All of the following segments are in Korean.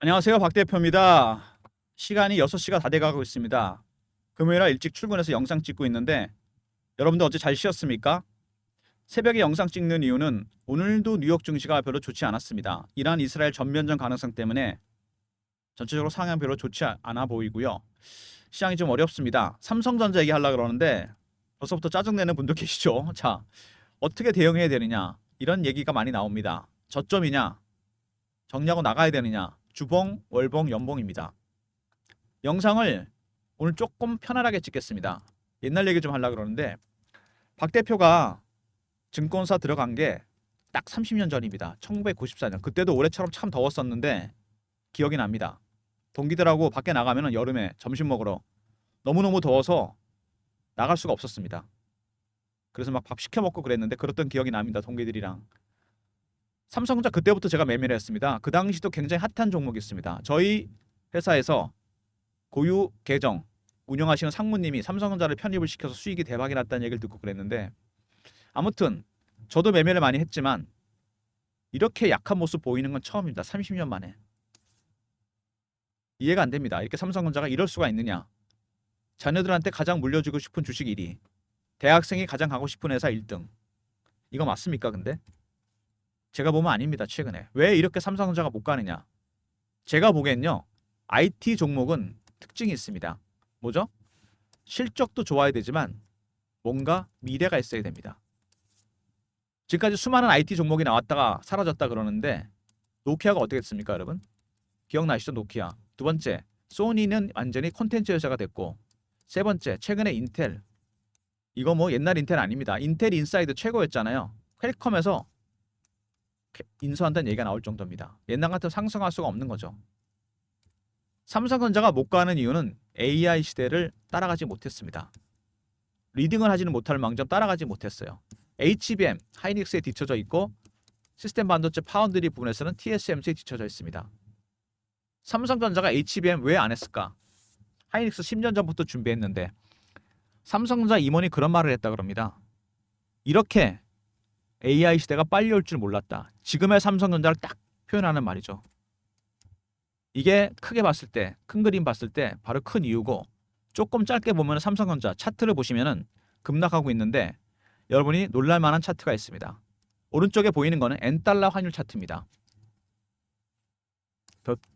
안녕하세요. 박 대표입니다. 시간이 6시가 다 돼가고 있습니다. 금요일날 일찍 출근해서 영상 찍고 있는데 여러분들 어제 잘 쉬었습니까? 새벽에 영상 찍는 이유는 오늘도 뉴욕 증시가 별로 좋지 않았습니다. 이란 이스라엘 전면전 가능성 때문에 전체적으로 상황 별로 좋지 않아 보이고요. 시장이 좀 어렵습니다. 삼성전자 얘기하려고 그러는데 벌써부터 짜증내는 분도 계시죠? 자, 어떻게 대응해야 되느냐 이런 얘기가 많이 나옵니다. 저점이냐 정리하고 나가야 되느냐 주봉, 월봉, 연봉입니다. 영상을 오늘 조금 편안하게 찍겠습니다. 옛날 얘기 좀 하려고 그러는데 박 대표가 증권사 들어간 게 딱 30년 전입니다. 1994년. 그때도 올해처럼 참 더웠었는데 기억이 납니다. 동기들하고 밖에 나가면 여름에 점심 먹으러 너무너무 더워서 나갈 수가 없었습니다. 그래서 막 밥 시켜 먹고 그랬는데 그랬던 기억이 납니다. 동기들이랑. 삼성전자 그때부터 제가 매매를 했습니다. 그 당시도 굉장히 핫한 종목이었습니다. 저희 회사에서 고유 계정 운영하시는 상무님이 삼성전자를 편입을 시켜서 수익이 대박이 났다는 얘기를 듣고 그랬는데 아무튼 저도 매매를 많이 했지만 이렇게 약한 모습 보이는 건 처음입니다. 30년 만에. 이해가 안 됩니다. 이렇게 삼성전자가 이럴 수가 있느냐. 자녀들한테 가장 물려주고 싶은 주식 1위. 대학생이 가장 가고 싶은 회사 1등. 이거 맞습니까 근데? 제가 보면 아닙니다. 최근에. 왜 이렇게 삼성전자가 못 가느냐. 제가 보기엔요. IT 종목은 특징이 있습니다. 뭐죠? 실적도 좋아야 되지만 뭔가 미래가 있어야 됩니다. 지금까지 수많은 IT 종목이 나왔다가 사라졌다 그러는데 노키아가 어떻게 됐습니까, 여러분? 기억나시죠, 노키아? 두 번째, 소니는 완전히 콘텐츠 회사가 됐고 세 번째, 최근에 인텔. 이거 뭐 옛날 인텔 아닙니다. 인텔 인사이드 최고였잖아요. 퀄컴에서 인수한다는 얘기가 나올 정도입니다. 옛날 같은 상승할 수가 없는 거죠. 삼성전자가 못 가는 이유는 AI 시대를 따라가지 못했습니다. 리딩을 하지는 못할 망정 따라가지 못했어요. HBM, 하이닉스에 뒤쳐져 있고 시스템 반도체 파운드리 부분에서는 TSMC에 뒤쳐져 있습니다. 삼성전자가 HBM 왜 안 했을까? 하이닉스 10년 전부터 준비했는데 삼성전자 임원이 그런 말을 했다 그럽니다. 이렇게 AI 시대가 빨리 올 줄 몰랐다. 지금의 삼성전자를 딱 표현하는 말이죠. 이게 크게 봤을 때, 큰 그림 봤을 때 바로 큰 이유고 조금 짧게 보면 삼성전자 차트를 보시면은 급락하고 있는데 여러분이 놀랄만한 차트가 있습니다. 오른쪽에 보이는 거는 N달러 환율 차트입니다.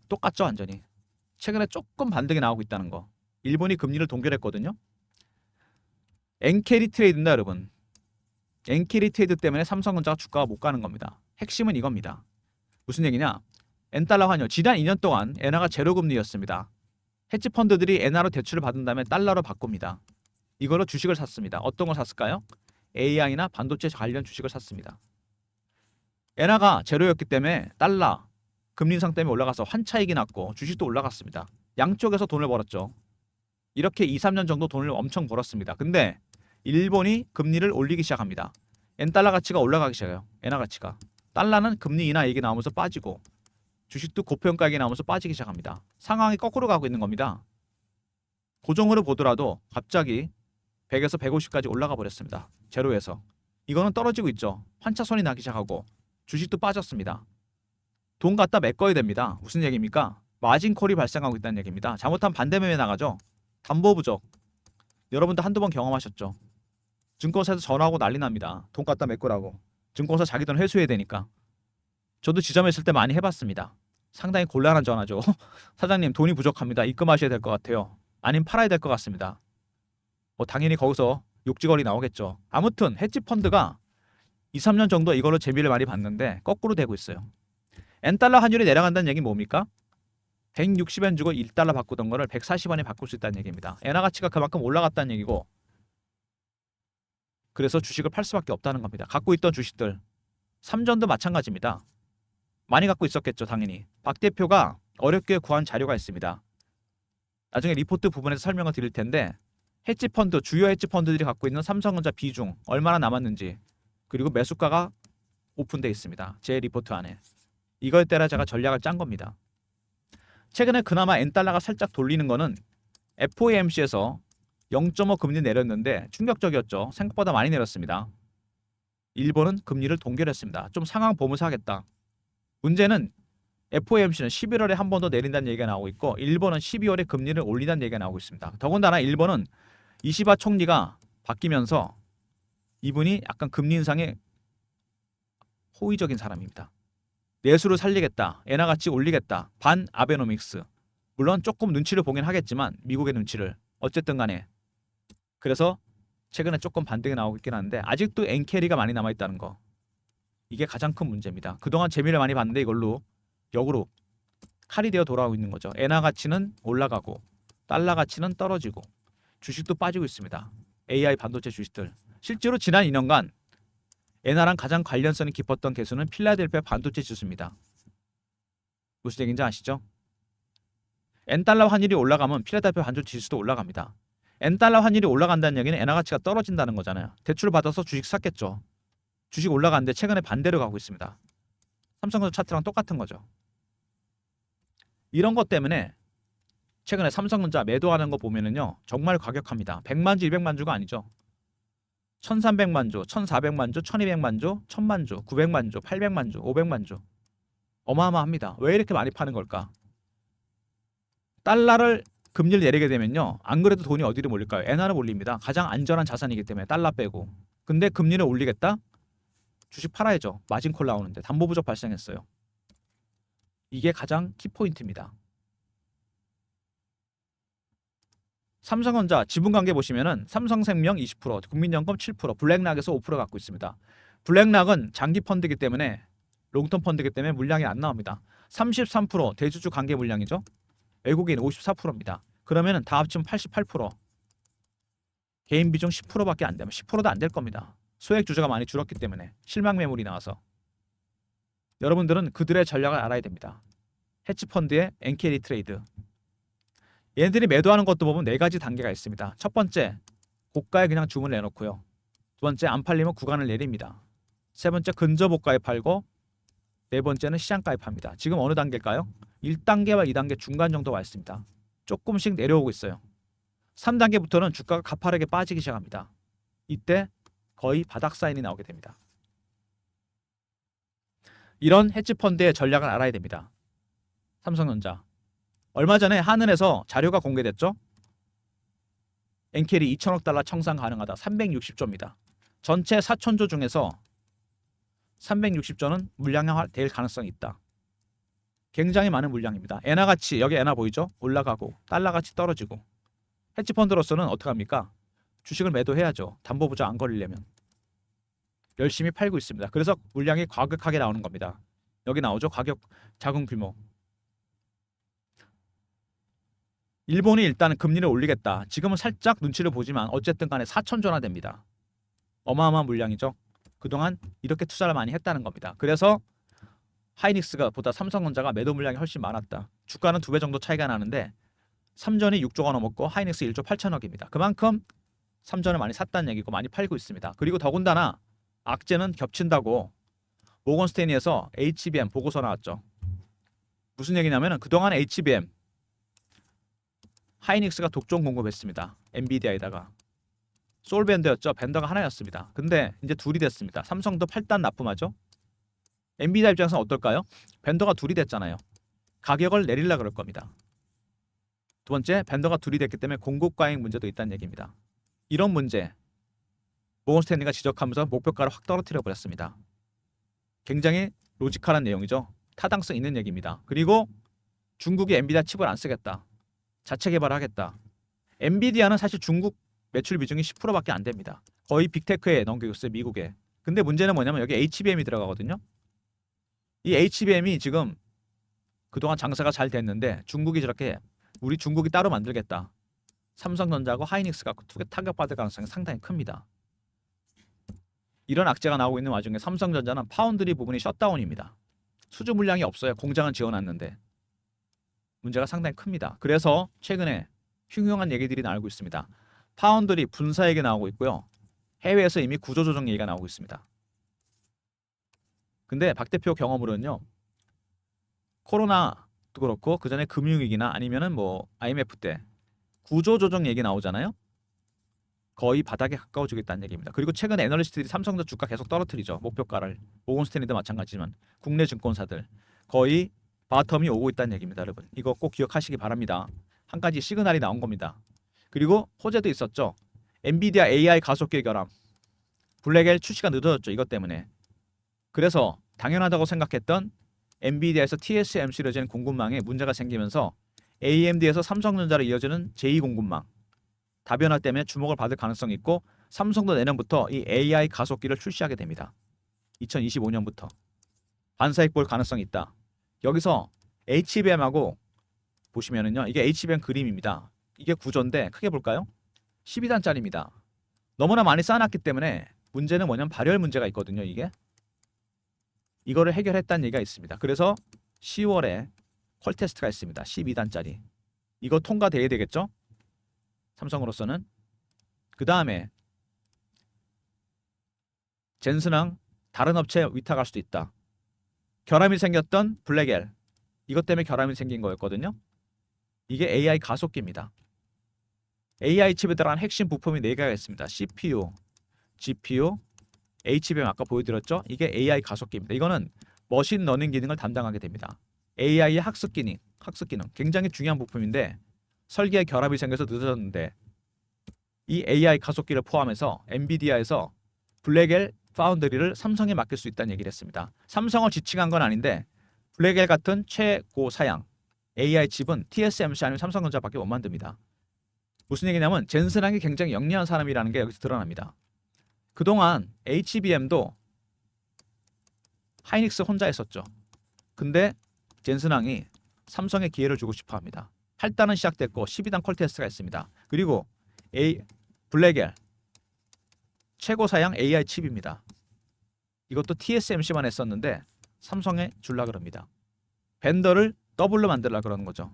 똑같죠 완전히. 최근에 조금 반등이 나오고 있다는 거. 일본이 금리를 동결했거든요. 엔캐리 트레이드입니다 여러분. 엔캐리 트레이드 때문에 삼성전자가 주가가 못 가는 겁니다. 핵심은 이겁니다. 무슨 얘기냐? N달러 환율 지난 2년 동안 엔화가 제로 금리였습니다. 헤지 펀드들이 엔화로 대출을 받은 다음에 달러로 바꿉니다. 이걸로 주식을 샀습니다. 어떤 걸 샀을까요? AI나 반도체 관련 주식을 샀습니다. 엔화가 제로였기 때문에 달러 금리 인상 때문에 올라가서 환차익이 났고 주식도 올라갔습니다. 양쪽에서 돈을 벌었죠. 이렇게 2, 3년 정도 돈을 엄청 벌었습니다. 근데 일본이 금리를 올리기 시작합니다. 엔달러 가치가 올라가기 시작해요. 엔화 가치가. 달러는 금리 인하 얘기 나오면서 빠지고 주식도 고평가 얘기 나오면서 빠지기 시작합니다. 상황이 거꾸로 가고 있는 겁니다. 고정으로 보더라도 갑자기 100에서 150까지 올라가 버렸습니다. 제로에서. 이거는 떨어지고 있죠. 환차손이 나기 시작하고 주식도 빠졌습니다. 돈 갖다 메꿔야 됩니다. 무슨 얘기입니까? 마진콜이 발생하고 있다는 얘기입니다. 잘못하면 반대매매 나가죠. 담보 부족. 여러분도 한두 번 경험하셨죠. 증권사에서 전화하고 난리 납니다. 돈 갖다 메꾸라고. 증권사 자기 돈 회수해야 되니까. 저도 지점에 있을 때 많이 해봤습니다. 상당히 곤란한 전화죠. 사장님 돈이 부족합니다. 입금하셔야 될 것 같아요. 아니면 팔아야 될 것 같습니다. 당연히 거기서 욕지거리 나오겠죠. 아무튼 헤지펀드가 2, 3년 정도 이걸로 재미를 많이 봤는데 거꾸로 되고 있어요. N달러 환율이 내려간다는 얘기는 뭡니까? 160엔 주고 1달러 바꾸던 거를 140원에 바꿀 수 있다는 얘기입니다. 엔화 가치가 그만큼 올라갔다는 얘기고 그래서 주식을 팔 수밖에 없다는 겁니다. 갖고 있던 주식들 삼전도 마찬가지입니다. 많이 갖고 있었겠죠 당연히. 박 대표가 어렵게 구한 자료가 있습니다. 나중에 리포트 부분에서 설명을 드릴 텐데 헤지펀드 주요 헤지펀드들이 갖고 있는 삼성전자 비중 얼마나 남았는지 그리고 매수가가 오픈되어 있습니다. 제 리포트 안에. 이거에 따라 제가 전략을 짠 겁니다. 최근에 그나마 N달러가 살짝 돌리는 거는 FOMC에서 0.5 금리 내렸는데 충격적이었죠. 생각보다 많이 내렸습니다. 일본은 금리를 동결했습니다. 좀 상황 보면서 하겠다. 문제는 FOMC는 11월에 한 번 더 내린다는 얘기가 나오고 있고 일본은 12월에 금리를 올린다는 얘기가 나오고 있습니다. 더군다나 일본은 이시바 총리가 바뀌면서 이분이 약간 금리 인상에 호의적인 사람입니다. 내수를 살리겠다, 엔화 가치 올리겠다, 반 아베노믹스. 물론 조금 눈치를 보긴 하겠지만 미국의 눈치를 어쨌든 간에 그래서 최근에 조금 반등이 나오고 있긴 한데 아직도 엔캐리가 많이 남아있다는 거 이게 가장 큰 문제입니다. 그동안 재미를 많이 봤는데 이걸로 역으로 칼이 되어 돌아오고 있는 거죠. 엔화 가치는 올라가고 달러 가치는 떨어지고 주식도 빠지고 있습니다. AI 반도체 주식들 실제로 지난 2년간 엔화랑 가장 관련성이 깊었던 개수는 필라델피아 반도체 지수입니다. 무슨 얘기인지 아시죠? 엔달러 환율이 올라가면 필라델피아 반도체 지수도 올라갑니다. 엔달러 환율이 올라간다는 얘기는 엔화 가치가 떨어진다는 거잖아요. 대출을 받아서 주식 샀겠죠. 주식 올라가는데 최근에 반대로 가고 있습니다. 삼성전자 차트랑 똑같은 거죠. 이런 것 때문에 최근에 삼성전자 매도하는 거 보면은요 정말 과격합니다. 100만 주, 200만 주가 아니죠. 1300만 주, 1400만 주, 1200만 주, 1000만 주, 900만 주, 800만 주, 500만 주. 어마어마합니다. 왜 이렇게 많이 파는 걸까? 달러를 금리를 내리게 되면요. 안 그래도 돈이 어디로 몰릴까요? 엔화로 몰립니다. 가장 안전한 자산이기 때문에 달러 빼고. 근데 금리를 올리겠다? 주식 팔아야죠. 마진콜 나오는데 담보 부족 발생했어요. 이게 가장 키포인트입니다. 삼성전자 지분관계 보시면은 삼성생명 20%, 국민연금 7%, 블랙락에서 5% 갖고 있습니다. 블랙락은 장기 펀드이기 때문에 롱텀 펀드이기 때문에 물량이 안 나옵니다. 33% 대주주 관계 물량이죠. 외국인 54%입니다. 그러면은 다 합치면 88%. 개인 비중 10%밖에 안 되면 10%도 안 될 겁니다. 소액 주주가 많이 줄었기 때문에 실망 매물이 나와서 여러분들은 그들의 전략을 알아야 됩니다. 헤지펀드의 엔캐리 트레이드. 얘네들이 매도하는 것도 보면 네 가지 단계가 있습니다. 첫 번째, 고가에 그냥 주문을 내놓고요. 두 번째, 안 팔리면 구간을 내립니다. 세 번째, 근저고가에 팔고 네 번째는 시장가에 팝니다. 지금 어느 단계일까요? 1단계와 2단계 중간 정도 와 있습니다. 조금씩 내려오고 있어요. 3단계부터는 주가가 가파르게 빠지기 시작합니다. 이때 거의 바닥 사인이 나오게 됩니다. 이런 헤지펀드의 전략을 알아야 됩니다. 삼성전자. 얼마 전에 한은에서 자료가 공개됐죠. 엔캐리 2천억 달러 청산 가능하다. 360조입니다. 전체 4천조 중에서 360조는 물량화될 가능성이 있다. 굉장히 많은 물량입니다. 엔화 가치, 여기 엔화 보이죠? 올라가고 달러 가치 떨어지고. 헤지펀드로서는 어떡합니까? 주식을 매도해야죠. 담보부자 안 걸리려면. 열심히 팔고 있습니다. 그래서 물량이 과격하게 나오는 겁니다. 여기 나오죠. 가격 작은 규모. 일본이 일단 금리를 올리겠다. 지금은 살짝 눈치를 보지만 어쨌든 간에 4천조나 됩니다. 어마어마한 물량이죠. 그동안 이렇게 투자를 많이 했다는 겁니다. 그래서 하이닉스가 보다 삼성전자가 매도 물량이 훨씬 많았다. 주가는 2배 정도 차이가 나는데 삼전이 6조가 넘었고 하이닉스 1조 8천억입니다. 그만큼 삼전을 많이 샀다는 얘기고 많이 팔고 있습니다. 그리고 더군다나 악재는 겹친다고 모건스테인리에서 HBM 보고서 나왔죠. 무슨 얘기냐면 그동안 HBM 하이닉스가 독점 공급했습니다. 엔비디아에다가 솔밴드였죠. 벤더가 하나였습니다. 근데 이제 둘이 됐습니다. 삼성도 8단 납품하죠. 엔비디아 입장에서는 어떨까요? 벤더가 둘이 됐잖아요. 가격을 내리려 그럴 겁니다. 두 번째, 벤더가 둘이 됐기 때문에 공급 과잉 문제도 있다는 얘기입니다. 이런 문제 모건 스탠리가 지적하면서 목표가를 확 떨어뜨려 버렸습니다. 굉장히 로지컬한 내용이죠. 타당성 있는 얘기입니다. 그리고 중국이 엔비디아 칩을 안 쓰겠다. 자체 개발하겠다. 엔비디아는 사실 중국 매출 비중이 10%밖에 안 됩니다. 거의 빅테크에 넘기고 있어요. 미국에. 근데 문제는 뭐냐면 여기 HBM이 들어가거든요. 이 HBM이 지금 그동안 장사가 잘 됐는데 중국이 저렇게 우리 중국이 따로 만들겠다. 삼성전자하고 하이닉스가 타격받을 가능성이 상당히 큽니다. 이런 악재가 나오고 있는 와중에 삼성전자는 파운드리 부분이 셧다운입니다. 수주 물량이 없어요. 공장은 지어놨는데. 문제가 상당히 큽니다. 그래서 최근에 흉흉한 얘기들이 나오고 있습니다. 파운드리 분사 얘기 나오고 있고요. 해외에서 이미 구조조정 얘기가 나오고 있습니다. 근데 박 대표 경험으로는요. 코로나도 그렇고 그 전에 금융위기나 아니면은 뭐 IMF 때 구조조정 얘기 나오잖아요. 거의 바닥에 가까워지고 있다는 얘기입니다. 그리고 최근 애널리스트들이 삼성전자 주가 계속 떨어뜨리죠. 목표가를. 모건스탠리도 마찬가지지만 국내 증권사들 거의 바텀이 오고 있다는 얘기입니다, 여러분. 이거 꼭 기억하시기 바랍니다. 한 가지 시그널이 나온 겁니다. 그리고 호재도 있었죠. 엔비디아 AI 가속기 결함. 블랙엘 출시가 늦어졌죠. 이것 때문에. 그래서 당연하다고 생각했던 엔비디아에서 TSMC로 된 공급망에 문제가 생기면서 AMD에서 삼성전자로 이어지는 제2공급망 다변화 때문에 주목을 받을 가능성이 있고 삼성도 내년부터 이 AI 가속기를 출시하게 됩니다. 2025년부터 반사익 볼 가능성이 있다. 여기서 HBM하고 보시면은요. 이게 HBM 그림입니다. 이게 구조인데 크게 볼까요? 12단짜리입니다. 너무나 많이 쌓아놨기 때문에 문제는 뭐냐면 발열 문제가 있거든요. 이거를 해결했다는 얘기가 있습니다. 그래서 10월에 퀄 테스트가 있습니다. 12단짜리. 이거 통과돼야 되겠죠? 삼성으로서는. 그 다음에 젠슨항 다른 업체에 위탁할 수도 있다. 결함이 생겼던 블랙엘. 이것 때문에 결함이 생긴 거였거든요. 이게 AI 가속기입니다. AI 칩에 들어간 핵심 부품이 4개가 있습니다. CPU, GPU, HBM 아까 보여드렸죠? 이게 AI 가속기입니다. 이거는 머신 러닝 기능을 담당하게 됩니다. AI의 학습 기능 굉장히 중요한 부품인데 설계에 결합이 생겨서 늦어졌는데 이 AI 가속기를 포함해서 엔비디아에서 블랙엘 파운드리를 삼성에 맡길 수 있다는 얘기를 했습니다. 삼성을 지칭한 건 아닌데 블랙엘 같은 최고 사양 AI 칩은 TSMC 아니면 삼성전자밖에 못 만듭니다. 무슨 얘기냐면 젠슨항이 굉장히 영리한 사람이라는 게 여기서 드러납니다. 그동안 HBM도 하이닉스 혼자 했었죠. 근데 젠슨항이 삼성에 기회를 주고 싶어 합니다. 8단은 시작됐고 12단 퀄 테스트가 있습니다. 그리고 블랙엘 최고 사양 AI 칩입니다. 이것도 TSMC만 했었는데 삼성에 줄라 그럽니다. 벤더를 더블로 만들라 그러는 거죠.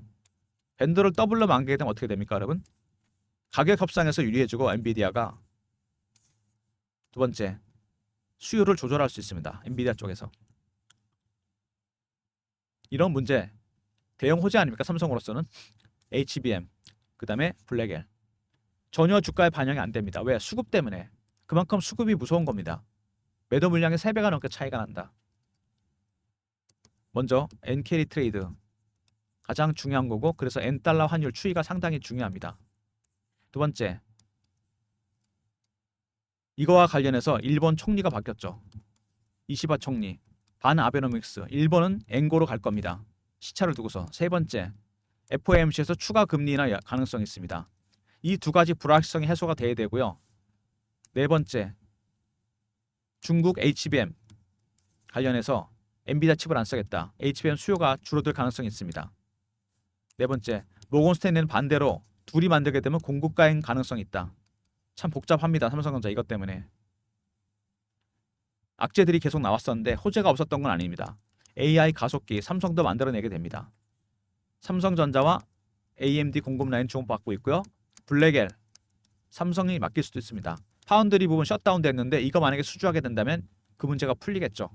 벤더를 더블로 만들게 되면 어떻게 됩니까, 여러분? 가격 협상에서 유리해지고 엔비디아가 두 번째 수요를 조절할 수 있습니다. 엔비디아 쪽에서. 이런 문제 대형 호재 아닙니까? 삼성으로서는. HBM 그 다음에 블랙엘 전혀 주가에 반영이 안 됩니다. 왜? 수급 때문에. 그만큼 수급이 무서운 겁니다. 매도 물량의 3배가 넘게 차이가 난다. 먼저 엔캐리 트레이드 가장 중요한 거고 그래서 엔달러 환율 추이가 상당히 중요합니다. 두 번째 이거와 관련해서 일본 총리가 바뀌었죠. 이시바 총리 반 아베노믹스 일본은 엔고로 갈 겁니다. 시차를 두고서. 세 번째 FOMC에서 추가 금리 인하 가능성이 있습니다. 이 두 가지 불확실성이 해소가 돼야 되고요. 네 번째 중국 HBM 관련해서 엔비디아 칩을 안 쓰겠다. HBM 수요가 줄어들 가능성이 있습니다. 네 번째 모건 스탠리는 반대로 둘이 만들게 되면 공급 가행 가능성이 있다. 참 복잡합니다. 삼성전자 이것 때문에. 악재들이 계속 나왔었는데 호재가 없었던 건 아닙니다. AI 가속기 삼성도 만들어내게 됩니다. 삼성전자와 AMD 공급 라인 주목받고 있고요. 블랙엘 삼성이 맡길 수도 있습니다. 파운드리 부분 셧다운 됐는데 이거 만약에 수주하게 된다면 그 문제가 풀리겠죠.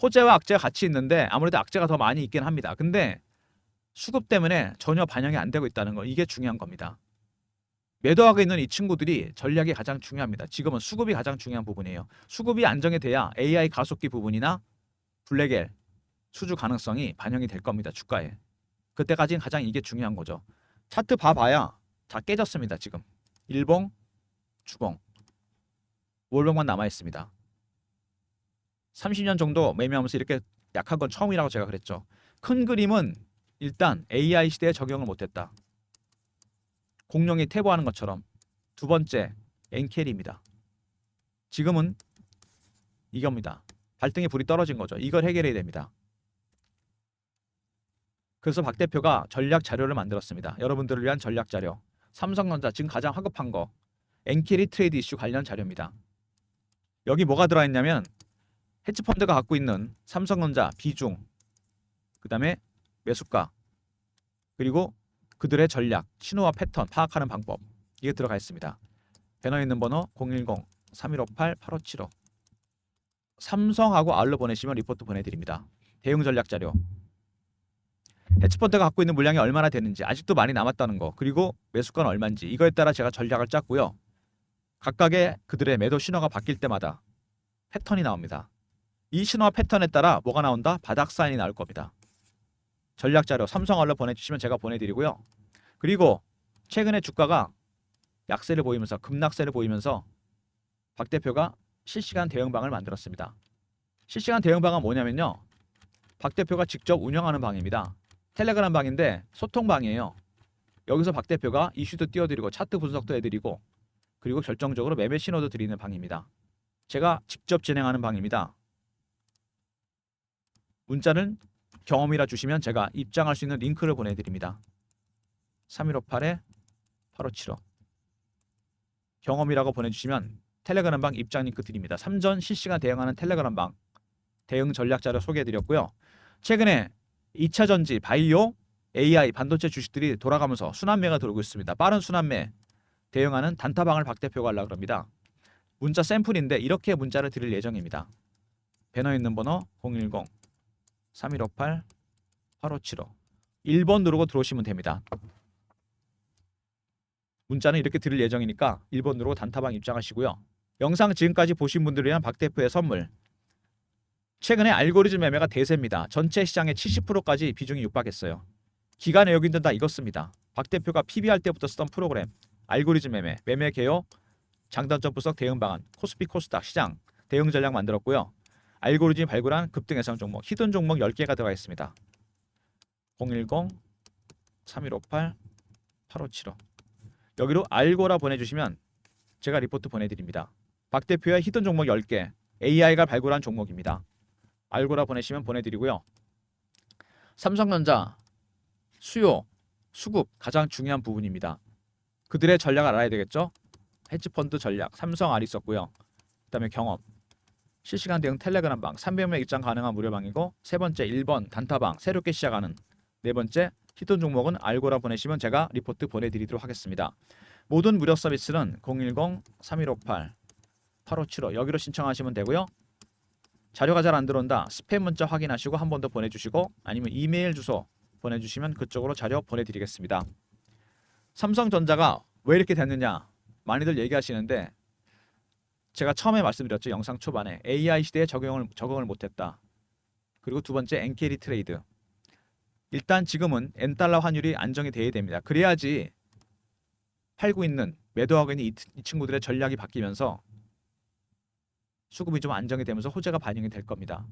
호재와 악재가 같이 있는데 아무래도 악재가 더 많이 있긴 합니다. 근데 수급 때문에 전혀 반영이 안 되고 있다는 거 이게 중요한 겁니다. 매도하고 있는 이 친구들이 전략이 가장 중요합니다. 지금은 수급이 가장 중요한 부분이에요. 수급이 안정이 돼야 AI 가속기 부분이나 블랙엘 수주 가능성이 반영이 될 겁니다. 주가에. 그때까지는 가장 이게 중요한 거죠. 차트 봐봐야 다 깨졌습니다. 지금 일봉, 주봉, 월봉만 남아있습니다. 30년 정도 매매하면서 이렇게 약한 건 처음이라고 제가 그랬죠. 큰 그림은 일단 AI 시대에 적용을 못했다. 공룡이 퇴보하는 것처럼. 두 번째 엔캐리입니다. 지금은 이겁니다. 발등에 불이 떨어진 거죠. 이걸 해결해야 됩니다. 그래서 박 대표가 전략 자료를 만들었습니다. 여러분들을 위한 전략 자료. 삼성전자 지금 가장 화급한 거 엔캐리 트레이드 이슈 관련 자료입니다. 여기 뭐가 들어있냐면 헤지펀드가 갖고 있는 삼성전자 비중, 그 다음에 매수가, 그리고 그들의 전략, 신호와 패턴 파악하는 방법 이게 들어가 있습니다. 배너에 있는 번호 010-3158-8575 삼성하고 아울러 보내시면 리포트 보내드립니다. 대응 전략 자료. 헤지펀드가 갖고 있는 물량이 얼마나 되는지 아직도 많이 남았다는 거 그리고 매수가는 얼마인지 이거에 따라 제가 전략을 짰고요. 각각의 그들의 매도 신호가 바뀔 때마다 패턴이 나옵니다. 이 신호와 패턴에 따라 뭐가 나온다? 바닥 사인이 나올 겁니다. 전략 자료 삼성알로 보내주시면 제가 보내드리고요. 그리고 최근에 주가가 약세를 보이면서 급락세를 보이면서 박 대표가 실시간 대응방을 만들었습니다. 실시간 대응방은 뭐냐면요. 박 대표가 직접 운영하는 방입니다. 텔레그램 방인데 소통방이에요. 여기서 박 대표가 이슈도 띄워드리고 차트 분석도 해드리고 그리고 결정적으로 매매 신호도 드리는 방입니다. 제가 직접 진행하는 방입니다. 문자는 경험이라 주시면 제가 입장할 수 있는 링크를 보내드립니다. 3158-8575 경험이라고 보내주시면 텔레그램 방 입장 링크 드립니다. 3전 실시간 대응하는 텔레그램 방 대응 전략 자료 소개해드렸고요. 최근에 2차 전지, 바이오, AI, 반도체 주식들이 돌아가면서 순환매가 돌고 있습니다. 빠른 순환매 대응하는 단타방을 박 대표가 하려고 합니다. 문자 샘플인데 이렇게 문자를 드릴 예정입니다. 배너에 있는 번호 010-3158-8575 1번 누르고 들어오시면 됩니다. 문자는 이렇게 드릴 예정이니까 1번 누르고 단타방 입장하시고요. 영상 지금까지 보신 분들이랑 박 대표의 선물 최근에 알고리즘 매매가 대세입니다. 전체 시장의 70%까지 비중이 육박했어요. 기관 외국인들은 다 이것습니다. 박 대표가 PBR 때부터 쓰던 프로그램 알고리즘 매매, 매매 개요, 장단점 분석 대응 방안, 코스피 코스닥 시장 대응 전략 만들었고요. 알고리즘이 발굴한 급등 예상 종목, 히든 종목 10개가 들어가 있습니다. 010-3158-8575 여기로 알고라 보내주시면 제가 리포트 보내드립니다. 박 대표의 히든 종목 10개, AI가 발굴한 종목입니다. 알고라 보내시면 보내드리고요. 삼성전자 수요, 수급 가장 중요한 부분입니다. 그들의 전략을 알아야 되겠죠. 헤지펀드 전략, 삼성알이 있었고요. 그 다음에 경험, 실시간 대응 텔레그램 방, 300명 입장 가능한 무료방이고 세 번째 1번 단타방, 새롭게 시작하는 네 번째 히든 종목은 알고라 보내시면 제가 리포트 보내드리도록 하겠습니다. 모든 무료 서비스는 010-3158-8575 여기로 신청하시면 되고요. 자료가 잘 안 들어온다. 스팸 문자 확인하시고 한 번 더 보내주시고 아니면 이메일 주소 보내주시면 그쪽으로 자료 보내드리겠습니다. 삼성전자가 왜 이렇게 됐느냐 많이들 얘기하시는데 제가 처음에 말씀드렸죠. 영상 초반에 AI 시대에 적응을 못했다. 그리고 두 번째 엔캐리 트레이드. 일단 지금은 엔달러 환율이 안정이 돼야 됩니다. 그래야지 팔고 있는 매도하고 있는 이 친구들의 전략이 바뀌면서 수급이 좀 안정이 되면서 호재가 반영이 될 겁니다.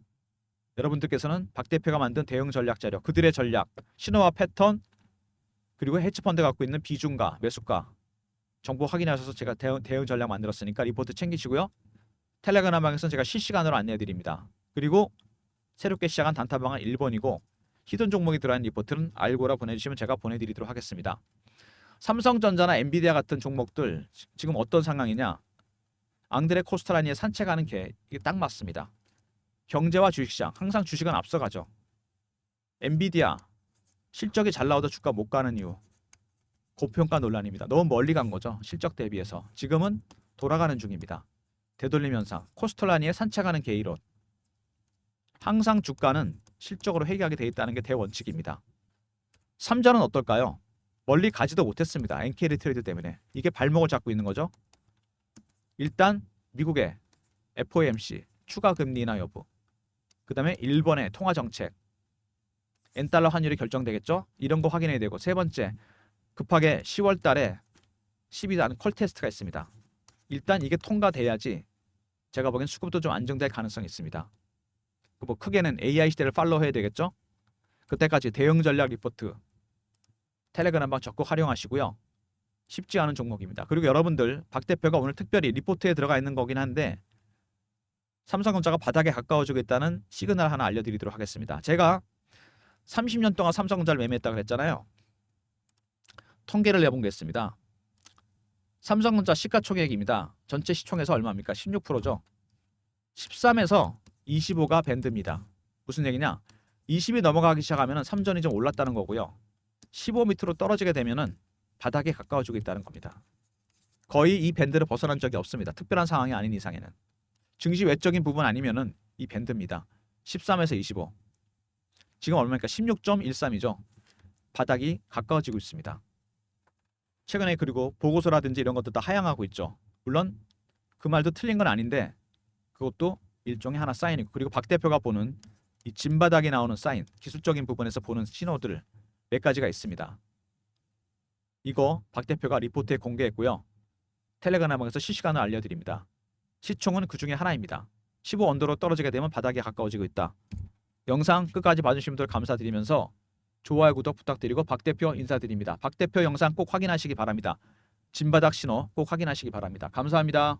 여러분들께서는 박 대표가 만든 대응 전략 자료, 그들의 전략, 신호와 패턴, 그리고 헤지펀드 갖고 있는 비중가, 매수가 정보 확인하셔서 제가 대응 전략 만들었으니까 리포트 챙기시고요. 텔레그램 방에서는 제가 실시간으로 안내해 드립니다. 그리고 새롭게 시작한 단타방은 1번이고 히든 종목이 들어간 리포트는 알고라 보내주시면 제가 보내드리도록 하겠습니다. 삼성전자나 엔비디아 같은 종목들 지금 어떤 상황이냐? 앙드레 코스타라니의 산책하는 개 이게 딱 맞습니다. 경제와 주식시장 항상 주식은 앞서가죠. 엔비디아 실적이 잘 나오다 주가 못 가는 이유 고평가 논란입니다. 너무 멀리 간 거죠. 실적 대비해서. 지금은 돌아가는 중입니다. 되돌림 현상 코스탈라니의 산책하는 개 이론 항상 주가는 실적으로 회귀하게 돼 있다는 게 대원칙입니다. 3전은 어떨까요? 멀리 가지도 못했습니다. 엔캐리 트레이드 때문에. 이게 발목을 잡고 있는 거죠. 일단 미국의 FOMC 추가 금리 인하 여부, 그 다음에 일본의 통화 정책, 엔달러 환율이 결정되겠죠. 이런 거 확인해야 되고 세 번째 급하게 10월 달에 12단 콜 테스트가 있습니다. 일단 이게 통과돼야지 제가 보기엔 수급도 좀 안정될 가능성이 있습니다. 뭐 크게는 AI 시대를 팔로우해야 되겠죠. 그때까지 대응 전략 리포트 텔레그램방 적극 활용하시고요. 쉽지 않은 종목입니다. 그리고 여러분들 박 대표가 오늘 특별히 리포트에 들어가 있는 거긴 한데 삼성전자가 바닥에 가까워지고 있다는 시그널 하나 알려드리도록 하겠습니다. 제가 30년 동안 삼성전자를 매매했다고 그랬잖아요. 통계를 내본 게 있습니다. 삼성전자 시가총액입니다. 전체 시총에서 얼마입니까? 16%죠. 13에서 25가 밴드입니다. 무슨 얘기냐? 20이 넘어가기 시작하면 삼전이 좀 올랐다는 거고요. 15 밑으로 떨어지게 되면 바닥에 가까워지고 있다는 겁니다. 거의 이 밴드를 벗어난 적이 없습니다. 특별한 상황이 아닌 이상에는. 증시 외적인 부분 아니면은 이 밴드입니다. 13에서 25. 지금 얼마입니까? 16.13이죠. 바닥이 가까워지고 있습니다. 최근에 그리고 보고서라든지 이런 것도 다 하향하고 있죠. 물론 그 말도 틀린 건 아닌데 그것도 일종의 하나 사인이고 그리고 박 대표가 보는 이 진바닥에 나오는 사인, 기술적인 부분에서 보는 신호들 몇 가지가 있습니다. 이거 박 대표가 리포트에 공개했고요. 텔레그램에서 실시간으로 알려드립니다. 시총은 그 중에 하나입니다. 15 언더로 떨어지게 되면 바닥에 가까워지고 있다. 영상 끝까지 봐주신 분들 감사드리면서 좋아요, 구독 부탁드리고 박 대표 인사드립니다. 박 대표 영상 꼭 확인하시기 바랍니다. 진바닥 신호 꼭 확인하시기 바랍니다. 감사합니다.